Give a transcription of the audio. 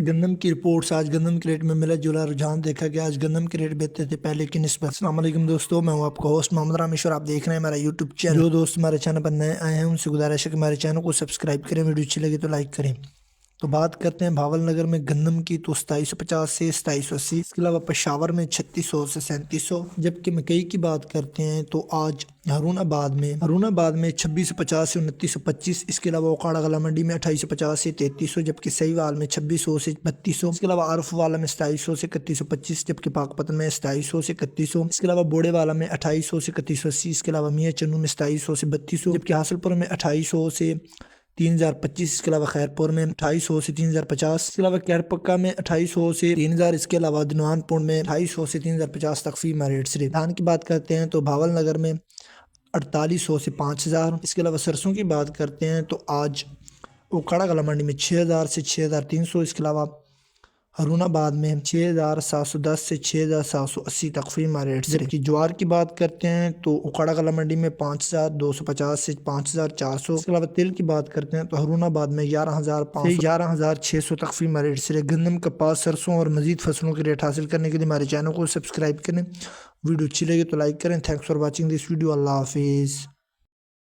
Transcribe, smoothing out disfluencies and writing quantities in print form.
گندم کی رپورٹس آج گندم کے ریٹ میں ملا جلا رجحان دیکھا گیا۔ آج گندم کے ریٹ بہتر تھے پہلے کی نسبت۔ السلام علیکم دوستو، میں ہوں آپ کا ہوسٹ محمد رامیشور، آپ دیکھ رہے ہیں ہمارا یوٹیوب چینل۔ جو دوست ہمارے چینل پر نئے آئے ہیں ان سے گزارش ہے کہ ہمارے چینل کو سبسکرائب کریں، ویڈیو اچھی لگے تو لائک کریں۔ تو بات کرتے ہیں بھاول نگر میں گندم کی، تو 2750 سے 2780، اس کے علاوہ پشاور میں 3600 سے 3700۔ جبکہ مکئی کی بات کرتے ہیں تو آج ہارون آباد میں 2650 سے 2925، اس کے علاوہ اوکاڑا غلہ منڈی میں 2850 سے 3300، جبکہ سہیوال میں 2600 سے 3200، اس کے علاوہ عارف والا میں 2700 سے 3125، جبکہ پاک پتن میں 2700 سے 3100، اس کے علاوہ بوڑے والا میں 2800 سے 3180، اس کے علاوہ میاں چنو میں 2700 سے 3200، جبکہ حاصل پور میں 2800 سے 3025، اس کے علاوہ خیر پور میں 2800 سے 3050، اس کے علاوہ کیر پکا میں 2800 سے 3000، اس کے علاوہ دنوان پور میں 2800 سے 3050 تک فیمہ ریٹ سے۔ دھان کی بات کرتے ہیں تو بھاول نگر میں 4800 سے 5000، اس کے علاوہ سرسوں کی بات کرتے ہیں تو آج اوکھاڑا غلہ منڈی میں 6000 سے 6300، اس کے علاوہ ہارون آباد میں 6710 سے 6780 تک فیمہ ریٹ سے۔ جبکہ جوار کی بات کرتے ہیں تو اوکھاڑا غلہ منڈی میں 5250 سے 5400، اس کے علاوہ تیل کی بات کرتے ہیں تو ہارون آباد میں 11500 سے 11600 تک فیمہ ریٹ سے۔ گندم، کپاس، سرسوں اور مزید فصلوں کے ریٹ حاصل کرنے کے لیے ہمارے چینل کو سبسکرائب کریں، ویڈیو اچھی لگے تو لائک کریں۔ Thanks for watching this video, اللہ حافظ۔